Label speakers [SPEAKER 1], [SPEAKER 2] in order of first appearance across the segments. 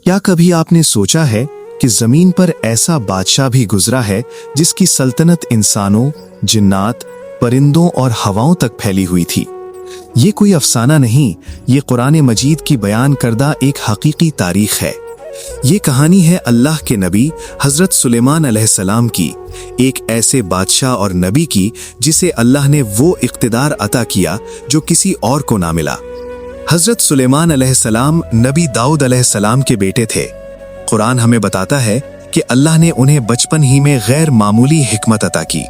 [SPEAKER 1] क्या कभी आपने सोचा है कि जमीन पर ऐसा बादशाह भी गुजरा है जिसकी सल्तनत इंसानों, जिन्नात, परिंदों और हवाओं तक फैली हुई थी? ये कोई अफसाना नहीं, ये कुरान मजीद की बयान करदा एक हकीकी तारीख है। ये कहानी है अल्लाह के नबी हजरत सुलेमान अलैहिस्सलाम की, एक ऐसे बादशाह और नबी की जिसे अल्लाह ने वो इख्तिदार अता किया जो किसी और को ना मिला। हजरत सुलेमान अलैहिस्सलाम नबी दाऊद अलैहिस्सलाम के बेटे थे। कुरान हमें बताता है कि अल्लाह ने उन्हें बचपन ही में गैर मामूली हिकमत अता की।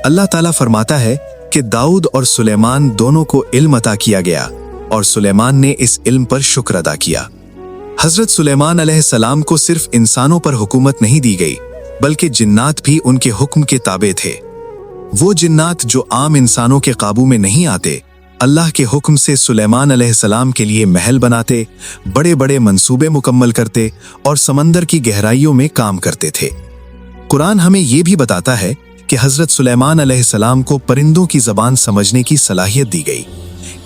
[SPEAKER 1] अल्लाह ताला फरमाता है कि दाऊद और सुलेमान दोनों को इल्म अता किया गया और सुलेमान ने इस इल्म पर शुक्र अदा किया। हजरत सुलेमान अलैहिस्सलाम को सिर्फ इंसानों पर हुकूमत नहीं दी गई, बल्कि जिन्नात भी उनके हुक्म के ताबे थे। वो जिन्नात जो आम इंसानों के काबू में नहीं आते, अल्लाह के हुक्म से सुलेमान अलैहिस्सलाम के लिए महल बनाते, बड़े बड़े मंसूबे मुकम्मल करते और समंदर की गहराइयों में काम करते थे। कुरान हमें यह भी बताता है कि हजरत सुलेमान अलैहिस्सलाम को परिंदों की जबान समझने की सलाहियत दी गई।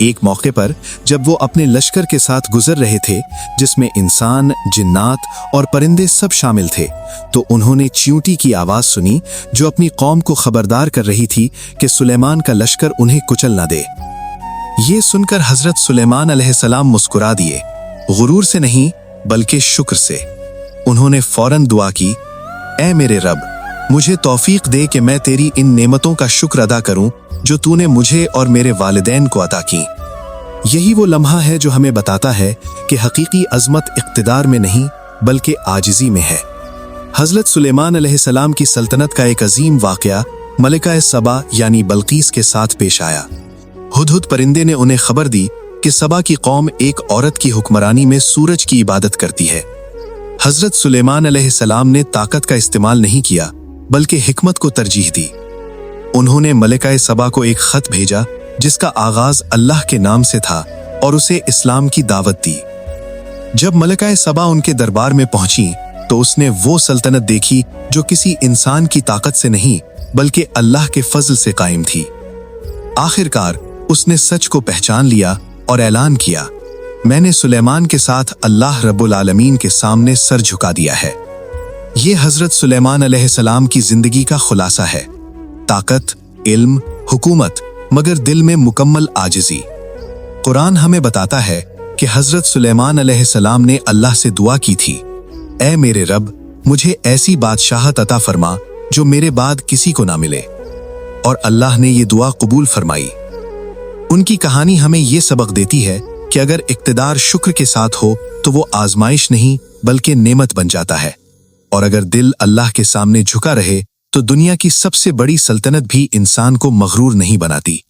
[SPEAKER 1] एक मौके पर जब वो अपने लश्कर के साथ गुजर रहे थे, जिसमें इंसान, जिन्नात और परिंदे सब शामिल थे, तो उन्होंने चींटी की आवाज सुनी जो अपनी कौम को खबरदार कर रही थी कि सुलेमान का लश्कर उन्हें कुचल न दे। ये सुनकर हजरत सुलेमान अलैहिस्सलाम मुस्कुरा दिए, गुरूर से नहीं बल्कि शुक्र से। उन्होंने फौरन दुआ की, ऐ मेरे रब, मुझे तौफीक दे कि मैं तेरी इन नेमतों का शुक्र अदा करूं जो तूने मुझे और मेरे वालिदैन को अता की। यही वो लम्हा है जो हमें बताता है कि हकीकी अजमत इख्तिदार में नहीं बल्कि आजिज़ी में है। हजरत सुलेमान अलैहिस्सलाम की सल्तनत का एक अजीम वाक़या मलिका सबा यानी बल्कीस के साथ पेश आया। हुदहुद परिंदे ने उन्हें खबर दी कि सबा की कौम एक औरत की हुक्मरानी में सूरज की इबादत करती है। हजरत सुलेमान अलैहिस्सलाम ने ताकत का इस्तेमाल नहीं किया बल्कि हिकमत को तरजीह दी। उन्होंने मलिका सबा को एक खत भेजा जिसका आगाज अल्लाह के नाम से था और उसे इस्लाम की दावत दी। जब मलिका सबा उनके दरबार में पहुंची तो उसने वो सल्तनत देखी जो किसी इंसान की ताकत से नहीं बल्कि अल्लाह के फजल से कायम थी। आखिरकार उसने सच को पहचान लिया और ऐलान किया, मैंने सुलेमान के साथ अल्लाह रब्बुल आलमीन के सामने सर झुका दिया है। ये हजरत सुलेमान अलैहिस्सलाम की जिंदगी का खुलासा है, ताकत, इल्म, हुकूमत, मगर दिल में मुकम्मल आजिज़ी। कुरान हमें बताता है कि हजरत सुलेमान अलैहिस्सलाम ने अल्लाह से दुआ की थी, ऐ मेरे रब, मुझे ऐसी बादशाहत अता फरमा जो मेरे बाद किसी को ना मिले, और अल्लाह ने ये दुआ कबूल फरमाई। उनकी कहानी हमें ये सबक देती है कि अगर इक्तिदार शुक्र के साथ हो तो वो आजमाइश नहीं बल्कि नेमत बन जाता है, और अगर दिल अल्लाह के सामने झुका रहे तो दुनिया की सबसे बड़ी सल्तनत भी इंसान को मगरूर नहीं बनाती।